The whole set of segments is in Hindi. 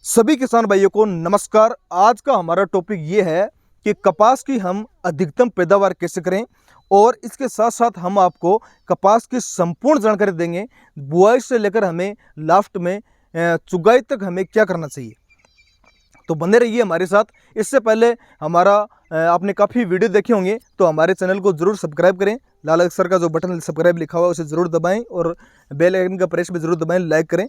सभी किसान भाइयों को नमस्कार। आज का हमारा टॉपिक ये है कि कपास की हम अधिकतम पैदावार कैसे करें और इसके साथ साथ हम आपको कपास की संपूर्ण जानकारी देंगे। बुआई से लेकर हमें लास्ट में चुगाई तक हमें क्या करना चाहिए, तो बने रहिए हमारे साथ। इससे पहले हमारा आपने काफ़ी वीडियो देखे होंगे तो हमारे चैनल को ज़रूर सब्सक्राइब करें। लाल अक्षर का जो बटन सब्सक्राइब लिखा हुआ है उसे ज़रूर दबाएं और बेल आइकन का प्रेस भी ज़रूर दबाएं, लाइक करें।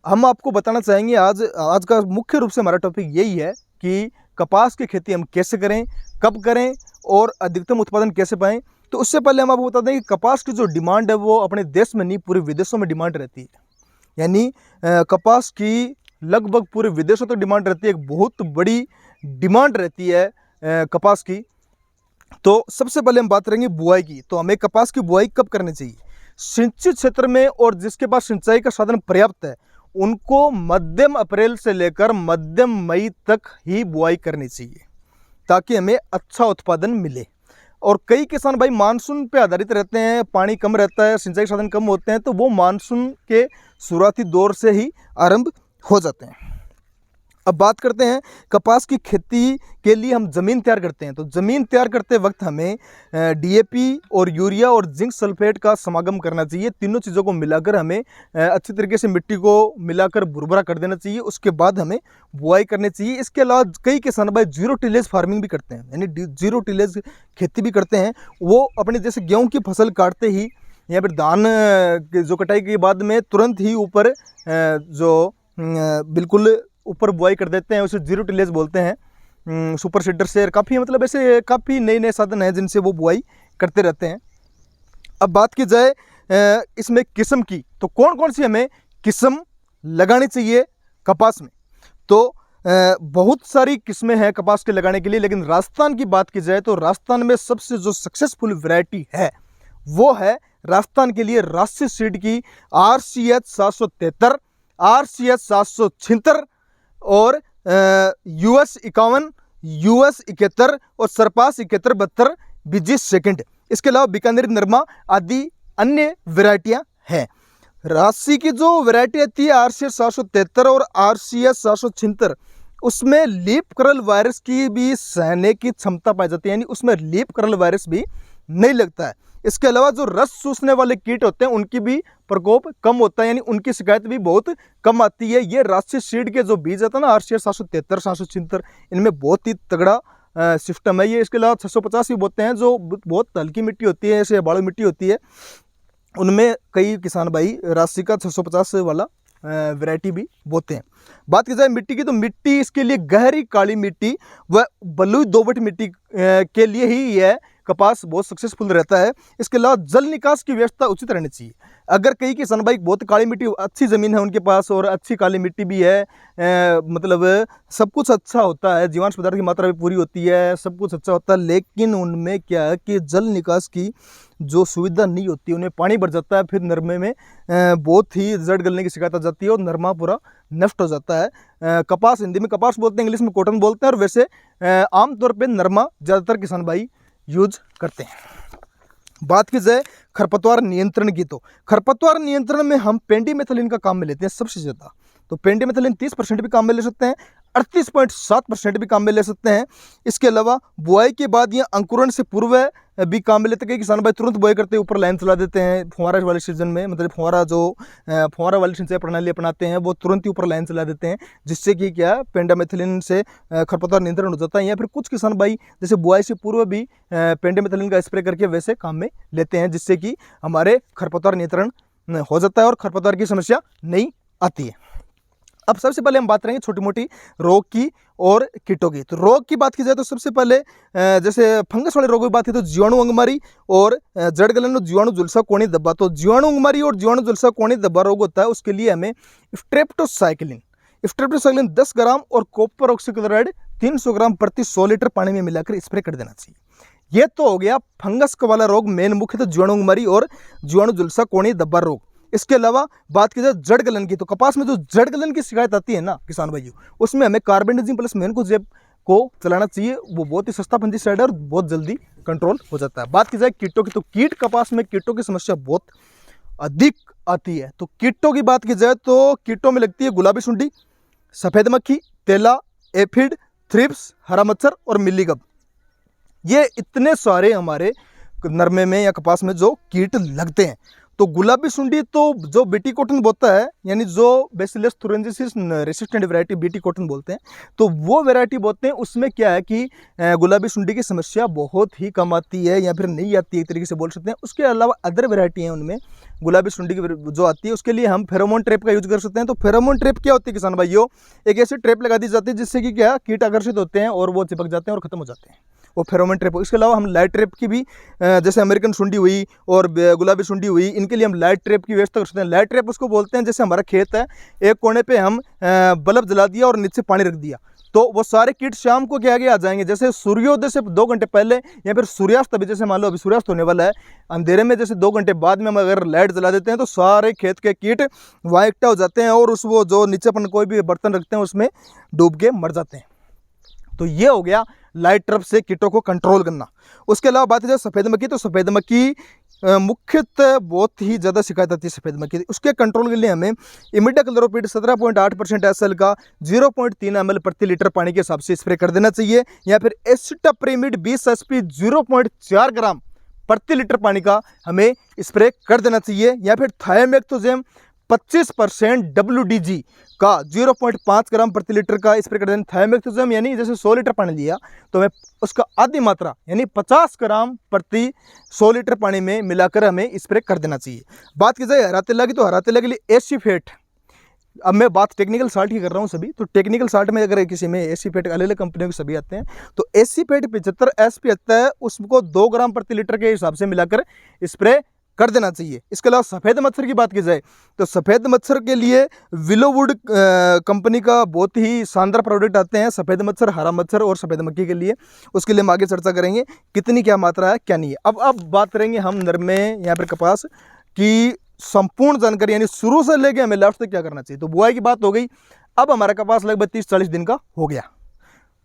हम आपको बताना चाहेंगे आज का मुख्य रूप से हमारा टॉपिक यही है कि कपास की खेती हम कैसे करें, कब करें और अधिकतम उत्पादन कैसे पाएं। तो उससे पहले हम आपको बता दें कि कपास की जो डिमांड है वो अपने देश में नहीं पूरे विदेशों में डिमांड रहती है। यानी कपास की लगभग पूरे विदेशों तक डिमांड रहती है, एक बहुत बड़ी डिमांड रहती है कपास की। तो सबसे पहले हम बात करेंगे बुआई की। तो हमें कपास की बुआई कब करनी चाहिए? सिंचित क्षेत्र में और जिसके पास सिंचाई का साधन पर्याप्त है उनको मध्यम अप्रैल से लेकर मध्यम मई तक ही बुआई करनी चाहिए ताकि हमें अच्छा उत्पादन मिले। और कई किसान भाई मानसून पे आधारित रहते हैं, पानी कम रहता है, सिंचाई साधन कम होते हैं, तो वो मानसून के शुरुआती दौर से ही आरंभ हो जाते हैं। अब बात करते हैं कपास की खेती के लिए हम ज़मीन तैयार करते हैं। तो ज़मीन तैयार करते वक्त हमें डीएपी और यूरिया और जिंक सल्फेट का समागम करना चाहिए। तीनों चीज़ों को मिलाकर हमें अच्छी तरीके से मिट्टी को मिलाकर भुरभुरा कर देना चाहिए। उसके बाद हमें बुआई करनी चाहिए। इसके अलावा कई किसान भाई जीरो टिलेज फार्मिंग भी करते हैं, यानी जीरो टिलेज खेती भी करते हैं। वो अपने जैसे गेहूँ की फसल काटते ही या फिर धान जो कटाई के बाद में तुरंत ही ऊपर बिल्कुल ऊपर बुआई कर देते हैं, उसे जीरो टिलेज बोलते हैं। सुपर सीडर से काफ़ी मतलब ऐसे काफ़ी नए नए साधन हैं जिनसे वो बुआई करते रहते हैं। अब बात की जाए इसमें किस्म की, तो कौन कौन सी हमें किस्म लगानी चाहिए कपास में? तो बहुत सारी किस्में हैं कपास के लगाने के लिए, लेकिन राजस्थान की बात की जाए तो राजस्थान में सबसे जो सक्सेसफुल वैरायटी है वो है राजस्थान के लिए राशि सीड की RCH 773, RCH 776 और US 51, US 71 और सरपास 71-72 बीजी सेकंड। इसके अलावा बीकानेर नरमा आदि अन्य वैरायटियां हैं। राशि की जो वैरायटी आती है RCH 773 और RCH 776, उसमें लीफ कर्ल वायरस की भी सहने की क्षमता पाई जाती है, यानी उसमें लीफ कर्ल वायरस भी नहीं लगता है। इसके अलावा जो रस चूसने वाले कीट होते हैं उनकी भी प्रकोप कम होता है, यानी उनकी शिकायत भी बहुत कम आती है। ये राशि सीड के जो बीज आता है ना RCH 773, 776, इनमें बहुत ही तगड़ा सिस्टम है ये। इसके अलावा 650 भी बोते हैं जो बहुत हल्की मिट्टी होती है, ऐसे बालू मिट्टी होती है, उनमें कई किसान भाई राशि का 650 वाला वैरायटी भी बोते हैं। बात की जाए मिट्टी की, तो मिट्टी इसके लिए गहरी काली मिट्टी व बलुई दोमट मिट्टी के लिए ही यह कपास बहुत सक्सेसफुल रहता है। इसके अलावा जल निकास की व्यवस्था उचित रहनी चाहिए। अगर कई किसान भाई बहुत काली मिट्टी अच्छी ज़मीन है उनके पास और अच्छी काली मिट्टी भी है, मतलब सब कुछ अच्छा होता है, जीवांश पदार्थ की मात्रा भी पूरी होती है, सब कुछ अच्छा होता है, लेकिन उनमें क्या है कि जल निकास की जो सुविधा नहीं होती, उन्हें पानी भर जाता है, फिर नरमे में बहुत ही जड़ गलने की शिकायत आ जाती है और नरमा पूरा नष्ट हो जाता है। कपास हिंदी में कपास बोलते हैं, इंग्लिश में कॉटन बोलते हैं, और वैसे आमतौर पर नरमा ज़्यादातर किसान भाई यूज करते हैं। बात की जाए खरपतवार नियंत्रण की, तो खरपतवार नियंत्रण में हम पेंडिमेथलिन का काम में लेते हैं सबसे ज़्यादा। तो पेंडिमेथलिन 30% भी काम में ले सकते हैं, 38.7% भी काम में ले सकते हैं। इसके अलावा बुआई के बाद या अंकुरण से पूर्व भी काम में लेते हैं। किसान भाई तुरंत बुआई करते हैं ऊपर लाइन चला देते हैं फुहारा वाले सीजन में, मतलब फुहारा वाली सिंचाई प्रणाली अपनाते हैं, वो तुरंत ही ऊपर लाइन चला देते हैं, जिससे कि क्या पेंडिमेथलिन से खरपतवार नियंत्रण हो जाता है। या फिर कुछ किसान भाई जैसे बुआई से पूर्व भी पेंडिमेथलिन का स्प्रे करके वैसे काम में लेते हैं, जिससे कि हमारे खरपतवार नियंत्रण हो जाता है और खरपतवार की समस्या नहीं आती है। अब सबसे पहले हम बात करेंगे छोटी मोटी रोग की और कीटों की। तो रोग की बात की जाए तो सबसे पहले जैसे फंगस वाले रोगों की बात की तो जीवाणु अंगमारी और जड़ गलन और जीवाणु झुलसा कोणी धब्बा। तो जीवाणु अंगमारी और जीवाणु झुलसा कोणी धब्बा रोग होता है, उसके लिए हमें स्ट्रेप्टोसाइक्लिन 10 ग्राम और कॉपर ऑक्सीक्लोराइड 300 ग्राम प्रति 100 लीटर पानी में मिलाकर स्प्रे कर देना चाहिए। ये तो हो गया फंगस वाला रोग, मेन मुख्य तो जीवाणु अंगमारी और जीवाणु झुलसा कोणी धब्बा रोग। इसके अलावा बात की जाए जड़ गलन की, तो कपास में जो जड़ गलन की शिकायत आती है ना किसान भाइयों, उसमें हमें कार्बेंडाजिम प्लस मैनकोजेब को चलाना चाहिए। वो बहुत ही सस्ता फंजीसाइड है और बहुत जल्दी कंट्रोल हो जाता है। बात की जाए कीटों की, तो कीट कपास में कीटों की समस्या बहुत अधिक आती है। तो कीटों की बात की जाए तो कीटों में लगती है गुलाबी सुंडी, सफ़ेद मक्खी, तेला, एफिड, थ्रिप्स, हरा मच्छर और मिलीबग। ये इतने सारे हमारे नरमे में या कपास में जो कीट लगते हैं। तो गुलाबी सुंडी तो जो बीटी कॉटन बोता है, यानी जो bacillus thuringiensis resistant variety BT cotton बोलते हैं, तो वो वैरायटी बोलते हैं। उसमें क्या है कि गुलाबी सुंडी की समस्या बहुत ही कम आती है या फिर नहीं आती है, एक तरीके से बोल सकते हैं। उसके अलावा अदर वैरायटी हैं, उनमें गुलाबी सुंडी की जो आती है उसके लिए हम फेरोमोन ट्रैप का यूज कर सकते हैं। तो फेरोमोन ट्रैप क्या होती है किसान भाइयों? एक ऐसी ट्रैप लगा दी जाती है जिससे कि क्या कीट आकर्षित होते हैं और वो चिपक जाते हैं और खत्म हो जाते हैं, वो फेरोमोन ट्रैप। इसके अलावा हम लाइट ट्रैप की भी, जैसे अमेरिकन सुंडी हुई और गुलाबी सुंडी हुई, इनके लिए हम लाइट ट्रैप की व्यवस्था कर सकते हैं। लाइट ट्रैप उसको बोलते हैं, जैसे हमारा खेत है, एक कोने पे हम बल्ब जला दिया और नीचे पानी रख दिया, तो वो सारे कीट शाम को क्या आगे आ जाएंगे। जैसे सूर्योदय से 2 घंटे पहले या फिर सूर्यास्त, अभी जैसे मान लो अभी सूर्यास्त होने वाला है, अंधेरे में जैसे 2 घंटे बाद में हम अगर लाइट जला देते हैं तो सारे खेत के कीट वहाँ इकट्ठा हो जाते हैं और उस वो जो नीचे अपन कोई भी बर्तन रखते हैं उसमें डूब के मर जाते हैं। तो ये हो गया लाइट ट्रैप से कीटों को कंट्रोल करना। उसके अलावा बात है सफ़ेद मक्खी, तो सफ़ेद मक्खी मुख्यतः बहुत ही ज़्यादा शिकायत आती है सफ़ेद मक्खी। उसके कंट्रोल के लिए हमें इमिडाक्लोप्रिड 17.8% SL का 0.3 ml प्रति लीटर पानी के हिसाब से स्प्रे कर देना चाहिए, या फिर एसिटाप्रिमिड 20 SP 0.4 ग्राम प्रति लीटर पानी का हमें स्प्रे कर देना चाहिए, या फिर थायोमेक्सोजेम 25% WDG का 0.5 ग्राम प्रति लीटर का स्प्रे कर देना। थायोमेक्सोजेम यानी जैसे 100 लीटर पानी लिया तो हमें उसका आधी मात्रा यानी 50 ग्राम प्रति 100 लीटर पानी में मिलाकर हमें स्प्रे कर देना चाहिए। बात की जाए हरा तेला की, तो हरा तेला के लिए एसीफेट, अब मैं बात टेक्निकल साल्ट की कर रहा हूँ सभी, तो टेक्निकल साल्ट में अगर किसी में एसीफेट अलग अलग कंपनियों के सभी आते हैं, तो एसीफेट 75 SP आता है, उसको 2 ग्राम प्रति लीटर के हिसाब से मिलाकर स्प्रे कर देना चाहिए। इसके अलावा सफ़ेद मच्छर की बात की जाए तो सफ़ेद मच्छर के लिए विलोवुड कंपनी का बहुत ही शानदार प्रोडक्ट आते हैं, सफ़ेद मच्छर, हरा मच्छर और सफ़ेद मक्खी के लिए। उसके लिए हम आगे चर्चा करेंगे कितनी क्या मात्रा है क्या नहीं है। अब बात करेंगे हम नरमे या फिर कपास की संपूर्ण जानकारी, यानी शुरू से लेके हमें लास्ट तक क्या करना चाहिए। तो बुआई की बात हो गई। अब हमारा कपास लगभग 30-40 दिन का हो गया,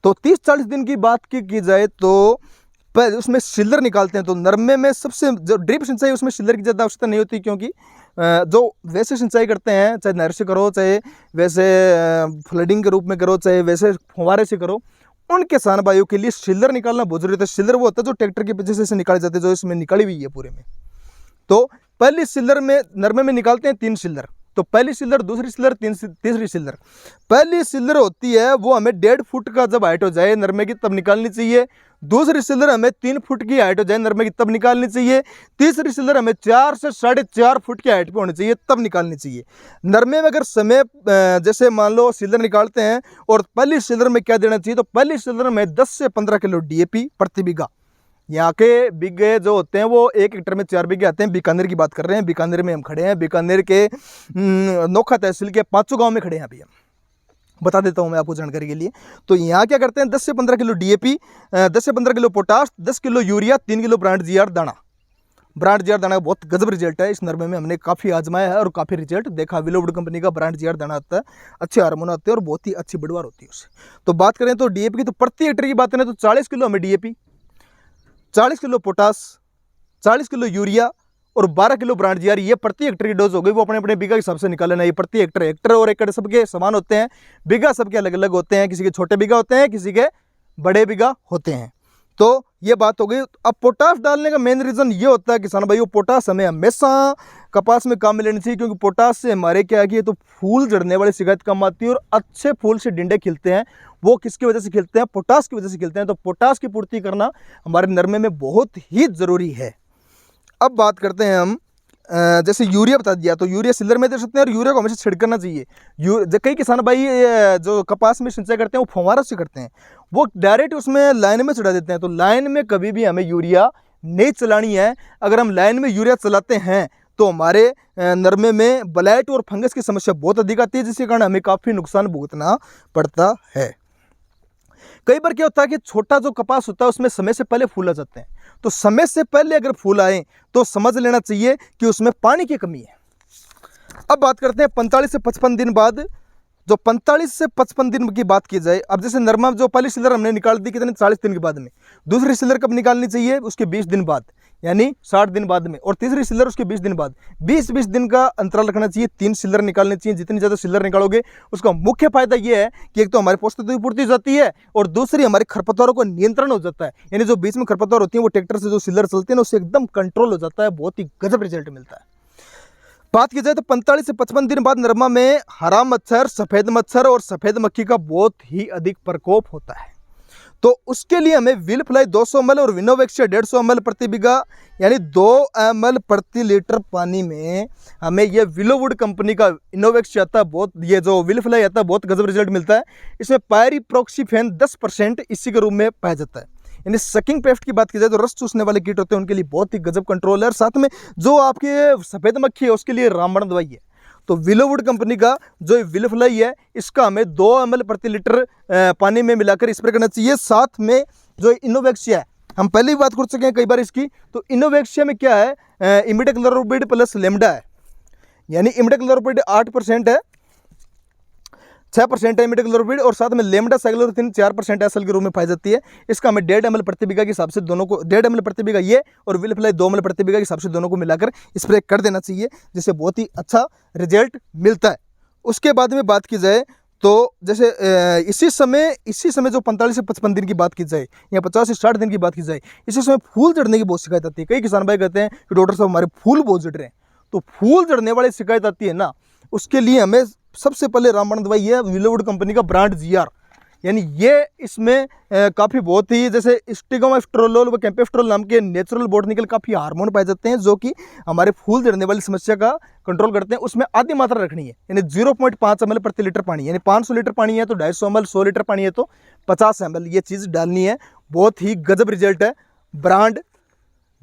तो 30-40 दिन की बात की जाए तो पर उसमें सिल्लर निकालते हैं। तो नरमे में सबसे जो ड्रिप सिंचाई उसमें सिल्लर की ज़्यादा आवश्यकता नहीं होती, क्योंकि जो वैसे सिंचाई करते हैं, चाहे नहर से करो, चाहे वैसे फ्लडिंग के रूप में करो, चाहे वैसे फुहारे से करो, उन किसान भाइयों के लिए सिल्लर निकालना बहुत जरूरी होता है। सिल्लर वो होता है जो ट्रैक्टर के पीछे से निकाले जाते हैं, जो इसमें निकाली हुई है पूरे में। तो पहली सिल्लर में नरमे में निकालते हैं 3 सिल्लर। तो पहली सिल्लर, दूसरी सिल्लर, तीसरी सिल्लर। पहली सिल्लर होती है वो हमें 1.5 फुट का जब हाइट हो जाए नरमे की तब निकालनी चाहिए। दूसरी सिल्लर हमें 3 फुट की हाइट हो जाए नरमे की तब निकालनी चाहिए। तीसरी सिल्लर हमें 4 से 4.5 फुट की हाइट पे होनी चाहिए तब निकालनी चाहिए। नरमे में अगर समय जैसे मान लो सिल्लर निकालते हैं और पहली सिल्लर में क्या देना चाहिए, तो पहली सिल्लर में 10 से 15 किलो DAP प्रति बीघा। यहाँ के बीघे जो होते हैं वो 1 हेक्टेयर में 4 बीघे आते हैं। बीकानेर की बात कर रहे हैं, बीकानेर में हम खड़े हैं, बीकानेर के नोखा तहसील के 500 गाँव में खड़े हैं अभी हम। बता देता हूँ मैं आपको जानकारी के लिए। तो यहाँ क्या करते हैं, 10 से 15 किलो DAP, 10 से 15 kilo potash, 10 kilo urea, 3 kilo brand GR दाना। ब्रांड GR दाना का बहुत गजब रिजल्ट है इस नरमे में, हमने काफ़ी आजमाया है और काफ़ी रिजल्ट देखा। विलोवुड कंपनी का ब्रांड GR दाना आता है, अच्छे हार्मोन आते हैं और बहुत ही अच्छी बढ़वार होती है उससे। तो बात करें तो DAP की, तो प्रति हेक्टेयर की बात करें तो 40 किलो हमें DAP, 40 kilo potash, 40 kilo urea और 12 किलो ब्रांड GR, ये प्रति हेक्टर की डोज हो गई। वो अपने अपने बीघा के हिसाब से निकाल लेना। ये प्रति हेक्टर, हेक्टर और एकड़ सबके समान होते हैं, बीघा सबके अलग अलग होते हैं, किसी के छोटे बीघा होते हैं, किसी के बड़े बीघा होते हैं। तो ये बात हो गई। अब पोटास डालने का मेन रीज़न ये होता है किसान भाइयों, पोटास हमें हमेशा कपास में काम में लेनी चाहिए, क्योंकि पोटास से हमारे क्या है, तो फूल झड़ने वाली शिकायत कम आती है और अच्छे फूल से डिंडे खिलते हैं। वो किसकी वजह से खिलते हैं, पोटास की वजह से खिलते हैं। तो पोटास की पूर्ति करना हमारे नरमे में बहुत ही ज़रूरी है। अब बात करते हैं हम, जैसे यूरिया बता दिया, तो यूरिया सिल्लर में दे सकते हैं और यूरिया को हमेशा छिड़कना चाहिए। कई किसान भाई जो कपास में सिंचाई करते हैं वो फव्वारा से करते हैं, वो डायरेक्ट उसमें लाइन में चढ़ा देते हैं। तो लाइन में कभी भी हमें यूरिया नहीं चलानी है। अगर हम लाइन में यूरिया चलाते हैं तो हमारे नरमे में ब्लाइट और फंगस की समस्या बहुत अधिक आती है, जिसके कारण हमें काफ़ी नुकसान भुगतना पड़ता है। कई बार क्या होता है कि छोटा जो कपास होता है उसमें समय से पहले फूल आ जाते हैं। तो समय से पहले अगर फूल आए तो समझ लेना चाहिए कि उसमें पानी की कमी है। अब बात करते हैं 45 से 55 दिन बाद। जो 45 से 55 दिन की बात की जाए, अब जैसे नरमा जो पहली सिल्लर हमने निकाल दी कितने 40 दिन के बाद में, दूसरी सिल्लर कब निकालनी चाहिए, उसके 20 दिन बाद, यानी 60 दिन बाद में, और तीसरी सिलर उसके 20 दिन बाद। 20-20 दिन का अंतराल रखना चाहिए, 3 सिलर निकालने चाहिए। जितनी ज़्यादा सिलर निकालोगे उसका मुख्य फायदा ये है कि एक तो हमारे पोषक तत्व की पूर्ति हो जाती है और दूसरी हमारे खरपतवारों को नियंत्रण हो जाता है। यानी जो बीच में खरपतवार होती है वो ट्रैक्टर से जो सिलर चलती है ना उससे एकदम कंट्रोल हो जाता है, बहुत ही गजब रिजल्ट मिलता है। बात की जाए तो 45 से 55 दिन बाद नरमा में हरा मच्छर, सफ़ेद मच्छर और सफ़ेद मक्खी का बहुत ही अधिक प्रकोप होता है। तो उसके लिए हमें विल फ्लाई 200 ml और विनोवेक्सिया 150 ml प्रति बीघा यानी 2 ml प्रति लीटर पानी में हमें ये विलोवुड कंपनी का इनोवेक्सिया आता है, बहुत ये जो विल फ्लाई आता है बहुत गजब रिजल्ट मिलता है। इसमें पायरीप्रोक्सीफेन 10% इसी के रूप में पाया जाता है। यानी सकिंग पेस्ट की बात की जाए तो रस चूसने वाले कीट होते हैं उनके लिए बहुत ही गजब कंट्रोल है, और साथ में जो आपके सफ़ेद मक्खी है उसके लिए रामबाण दवाई है। तो विलोवुड कंपनी का जो विल फ्लाई है इसका हमें 2 ml प्रति लीटर पानी में मिलाकर स्प्रे करना चाहिए। साथ में जो इनोवेक्सिया है, हम पहले ही बात कर चुके हैं कई बार इसकी, तो इनोवेक्सिया में क्या है, इमिडाक्लोप्रिड प्लस लेमडा है। यानी इमिडाक्लोप्रिड 8% है, 6% है इमिडाक्लोप्रिड, और साथ में लेमडा साइक्लोथ्रिन 4% एसएल के रूप में पाई जाती है। इसका हमें 1.5 ml प्रति बीघा के हिसाब से दोनों को 1.5 ml प्रति बीघा ये और विल फ्लाई 2 ml प्रति बीघा के हिसाब से दोनों को मिलाकर स्प्रे कर देना चाहिए, जिससे बहुत ही अच्छा रिजल्ट मिलता है। उसके बाद में बात की जाए तो जैसे इसी समय जो 45 से 55 दिन की बात की जाए या 50 से 60 दिन की बात की जाए, इसी समय फूल झड़ने की बहुत शिकायत आती है। कई किसान भाई कहते हैं कि डॉक्टर साहब हमारे फूल बहुत झड़ रहे हैं। तो फूल झड़ने वाली शिकायत आती है ना, उसके लिए हमें सबसे पहले रामबाण दवाई है विलोवुड कंपनी का ब्रांड GR, यानी ये इसमें काफ़ी बहुत ही जैसे स्टिगोमेस्ट्रोलोल व कैम्पेस्ट्रोल नाम के नेचुरल बोटनिकल काफ़ी हार्मोन पाए जाते हैं जो कि हमारे फूल झड़ने वाली समस्या का कंट्रोल करते हैं। उसमें आधी मात्रा रखनी है, यानी 0.5 ml प्रति लीटर पानी, यानी 500 लीटर पानी है तो 250 ml, 100 लीटर पानी है तो 50 ml ये चीज़ डालनी है। बहुत ही गजब रिजल्ट है। ब्रांड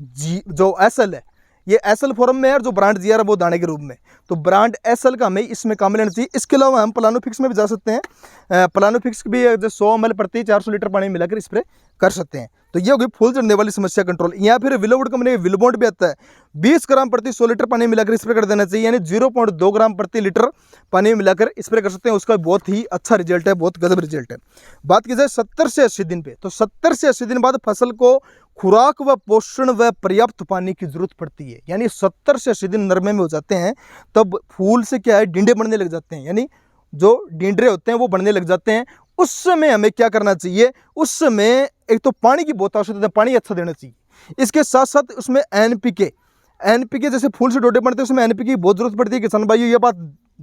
जो SL है ये SL फॉर्म में है और जो ब्रांड GR है वो दाने के रूप में, तो ब्रांड SL का हमें इसमें काम लेना चाहिए। इसके अलावा हम प्लानोफिक्स में भी जा सकते हैं। प्लानोफिक्स भी जो 100 ml प्रति 400 लीटर पानी मिलाकर स्प्रे कर सकते हैं। तो ये होगी फूल झड़ने वाली समस्या कंट्रोल। या फिर विलोवुड कंपनी का विलबॉन्ड भी आता है, 20 ग्राम प्रति 100 लीटर पानी मिलाकर स्प्रे कर देना चाहिए, यानी 0.2 ग्राम प्रति लीटर पानी में मिलाकर स्प्रे कर सकते हैं। उसका बहुत ही अच्छा रिजल्ट है, बहुत गजब रिजल्ट है। बात की जाए 70 से 80 दिन पे, तो 70 से 80 दिन बाद फसल को खुराक व पोषण व पर्याप्त पानी की जरूरत पड़ती है। यानी 70 से 80 दिन नरमे में हो जाते हैं, तब फूल से क्या है डिंडे बनने लग जाते हैं, यानी जो डिंडरे होते हैं वो बनने लग जाते हैं। उस समय हमें क्या करना चाहिए, उस समय एक तो पानी की बहुत आवश्यकता है, पानी अच्छा देना चाहिए। इसके साथ साथ उसमें NPK जैसे फूल से डोडे बनते हैं उसमें NPK की बहुत जरूरत पड़ती है। किसान भाइयों ये बात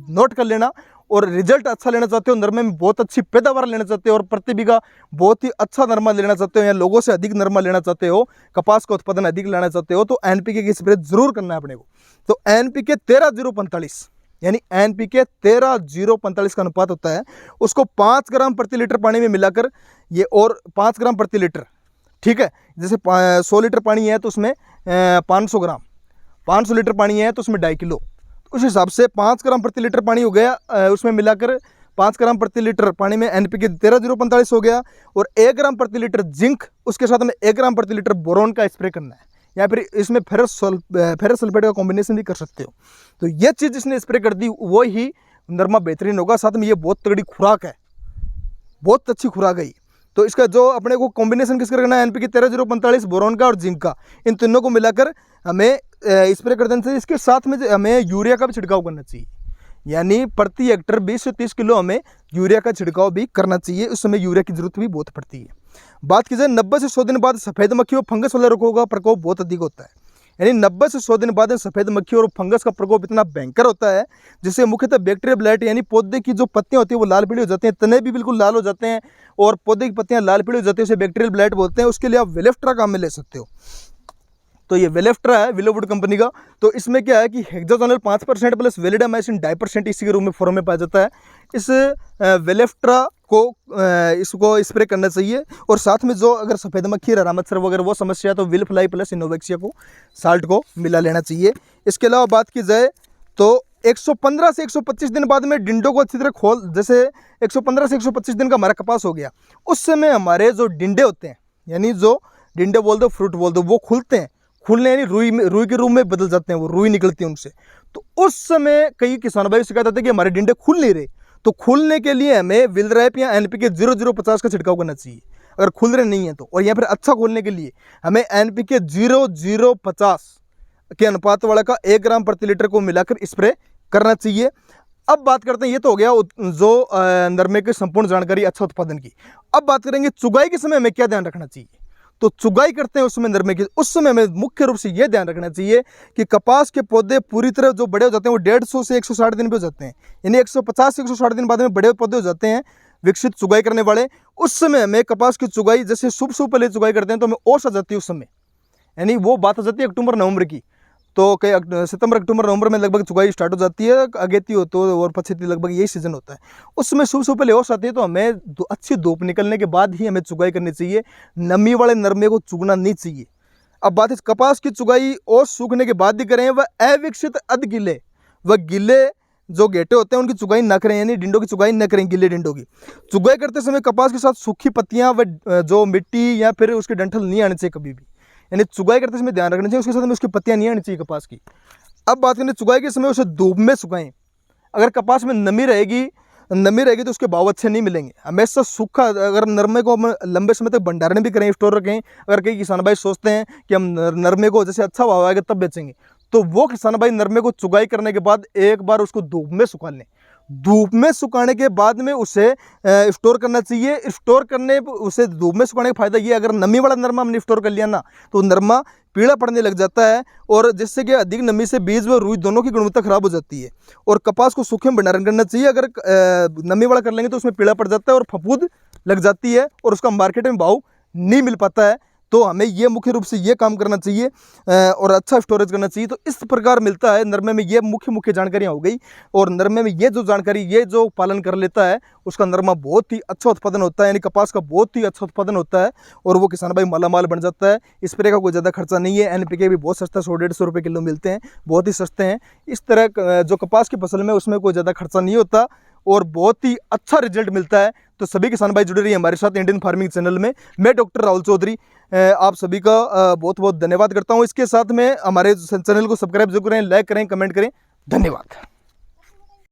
नोट कर लेना, और रिजल्ट अच्छा लेना चाहते हो, नरमा में बहुत अच्छी पैदावार लेना चाहते हो और प्रति बीघा बहुत ही अच्छा नरमा लेना चाहते हो या लोगों से अधिक नरमा लेना चाहते हो, कपास का उत्पादन अधिक लेना चाहते हो, तो NPK की स्प्रे जरूर करना है अपने को। तो NPK 13-0-45 यानी NPK 13-0-45 का अनुपात होता है, उसको 5 ग्राम प्रति लीटर पानी में मिलाकर ये, और 5 ग्राम प्रति लीटर, ठीक है। जैसे 100 लीटर पानी है तो उसमें 500 ग्राम, 500 लीटर पानी है तो उसमें 2.5 किलो, उस हिसाब से 5 ग्राम प्रति लीटर पानी हो गया। उसमें मिलाकर 5 ग्राम प्रति लीटर पानी में NPK 13-0-45 हो गया, और 1 ग्राम प्रति लीटर जिंक, उसके साथ में 1 ग्राम प्रति लीटर बोरोन का स्प्रे करना है, या फिर इसमें फेरस सल्फेट का कॉम्बिनेशन भी कर सकते हो। तो ये चीज़ जिसने स्प्रे कर दी वो ही नरमा बेहतरीन होगा। साथ में ये बहुत तगड़ी खुराक है, बहुत अच्छी खुराक है। तो इसका जो अपने को कॉम्बिनेशन किसका करना है, NPK 13-0-45 बोरोन का और जिंक का, इन तीनों को मिलाकर हमें स्प्रे कर देना चाहिए। इसके साथ में हमें यूरिया का भी छिड़काव करना चाहिए, यानी प्रति हेक्टर 20 से 30 किलो हमें यूरिया का छिड़काव भी करना चाहिए। उस समय यूरिया की जरूरत भी बहुत पड़ती है। बात की जाए 90 से 100 दिन बाद सफ़ेद मक्खी और फंगस वाले रोगों का प्रकोप बहुत अधिक होता है, यानी 90 से 100 दिन बाद सफ़ेद मक्खी और फंगस का प्रकोप इतना भयंकर होता है, जिससे मुख्यतः बैक्टीरिया ब्लाइट, यानी पौधे की जो पत्तियां होती है वो लाल पीली हो जाती हैं, तने भी बिल्कुल लाल हो जाते हैं और पौधे की पत्तियां लाल पीली हो जाती है, उसे बैक्टीरियल ब्लाइट बोलते हैं। उसके लिए आप वेलेफ्ट्रा काम में ले सकते हो। तो ये वेलेफ्ट्रा है विलोवुड कंपनी का। तो इसमें क्या है कि हेक्साजोनल 5% प्लस वेलिडामाइसिन 2.5% इसी के रूप में फॉर्म में पाया जाता है। इस वेलेफ्ट्रा को इसको स्प्रे करना चाहिए, और साथ में जो अगर सफ़ेद मक्खी, हरा मच्छर वगैरह वो समस्या है तो विल फ्लाई प्लस इनोवेक्सिया को साल्ट को मिला लेना चाहिए। इसके अलावा बात की जाए तो 115 से 125 दिन बाद में डिंडों को अच्छी तरह खोल, जैसे 115 से 125 दिन का हमारा कपास हो गया, उस समय हमारे जो डिंडे होते हैं, यानी जो डिंडे बोल दो, फ्रूट बोल दो, वो खुलते हैं। खुलने यानी रुई के रूप में बदल जाते हैं, वो रुई निकलती है उनसे। तो उस समय कई किसान भाई शिकायत आते हैं कि हमारे डिंडे खुल नहीं रहे। तो खुलने के लिए हमें विलरैप या NPK 0-0-50 का छिड़काव करना चाहिए। अगर खुल रहे नहीं हैं तो। और या फिर अच्छा खोलने के लिए हमें NPK 0:050 के अनुपात वाला का 1 ग्राम प्रति लीटर को मिलाकर स्प्रे करना चाहिए। अब बात करते हैं, ये तो हो गया जो नरमे की संपूर्ण जानकारी अच्छा उत्पादन की। अब बात करेंगे चुगाई के समय हमें क्या ध्यान रखना चाहिए। तो चुगाई करते हैं उस समय नरमे की, उस समय हमें मुख्य रूप से यह ध्यान रखना चाहिए कि कपास के पौधे पूरी तरह जो बड़े हो जाते हैं वो 150 से 160 दिन पे हो जाते हैं, यानी 150 से 160 दिन बाद में बड़े पौधे हो जाते हैं विकसित चुगाई करने वाले। उस समय हमें कपास की चुगाई, जैसे सुबह पहले चुगाई करते हैं तो हमें ओस आ जाती है उस समय, यानी वो बात आ जाती है अक्टूबर नवंबर की। तो कई सितंबर अक्टूबर नवंबर में लगभग चुगाई स्टार्ट हो जाती है, अगेती हो तो और पछेती, लगभग यही सीजन होता है। उस समय सुबह पहले ओस आती है, तो हमें अच्छी धूप निकलने के बाद ही हमें चुगाई करनी चाहिए। नमी वाले नरमे को चुगना नहीं चाहिए। अब बात है कपास की चुगाई ओस सूखने के बाद ही करें, वह अविकसित अध गिले व गिले जो गेटे होते हैं उनकी चुगाई न करें, यानी डिंडों की चुगाई न करें। गिले डिंडों की चुगाई करते समय कपास के साथ सूखी पत्तियां व जो मिट्टी या फिर उसके डंठल नहीं आने चाहिए कभी भी, यानी चुगाई करते समय ध्यान रखना चाहिए उसके साथ में उसकी पत्तियां नहीं आनी चाहिए कपास की। अब बात करें चुगाई के समय उसे धूप में सुखाएं। अगर कपास में नमी रहेगी तो उसके भाव अच्छे नहीं मिलेंगे। हमेशा सूखा, अगर नरमे को हम लंबे समय तक भंडारण भी करें, स्टोर रखें, अगर कई किसान भाई सोचते हैं कि हम नरमे को जैसे अच्छा भाव आएगा तब बेचेंगे, तो वो किसान भाई नरमे को चुगाई करने के बाद एक बार उसको धूप में सुखा लें। धूप में सुखाने के बाद में उसे स्टोर करना चाहिए। स्टोर करने उसे धूप में सुखाने का फायदा ये, अगर नमी वाला नरमा हमने स्टोर कर लिया ना तो नरमा पीला पड़ने लग जाता है, और जिससे कि अधिक नमी से बीज व रुई दोनों की गुणवत्ता खराब हो जाती है। और कपास को सूखे में भंडारण करना चाहिए। अगर नमी वाला कर लेंगे तो उसमें पीला पड़ जाता है और फफूंद लग जाती है और उसका मार्केट में भाव नहीं मिल पाता है। तो हमें ये मुख्य रूप से ये काम करना चाहिए और अच्छा स्टोरेज करना चाहिए। तो इस प्रकार मिलता है नरमे में, ये मुख्य जानकारियाँ हो गई। और नरमे में ये जो जानकारी, ये जो पालन कर लेता है उसका नरमा बहुत ही अच्छा उत्पादन होता है, यानी कपास का बहुत ही अच्छा उत्पादन होता है और वो किसान भाई मालामाल बन जाता है। स्प्रे का कोई ज़्यादा खर्चा नहीं है। NPK भी बहुत सस्ता, 100-150 रुपये किलो मिलते हैं, बहुत ही सस्ते हैं। इस तरह जो कपास की फसल में उसमें कोई ज़्यादा खर्चा नहीं होता और बहुत ही अच्छा रिजल्ट मिलता है। तो सभी किसान भाई जुड़े रहिए हमारे साथ इंडियन फार्मिंग चैनल में। मैं डॉक्टर राहुल चौधरी आप सभी का बहुत बहुत धन्यवाद करता हूं। इसके साथ में हमारे चैनल को सब्सक्राइब जरूर करें, लाइक करें, कमेंट करें। धन्यवाद।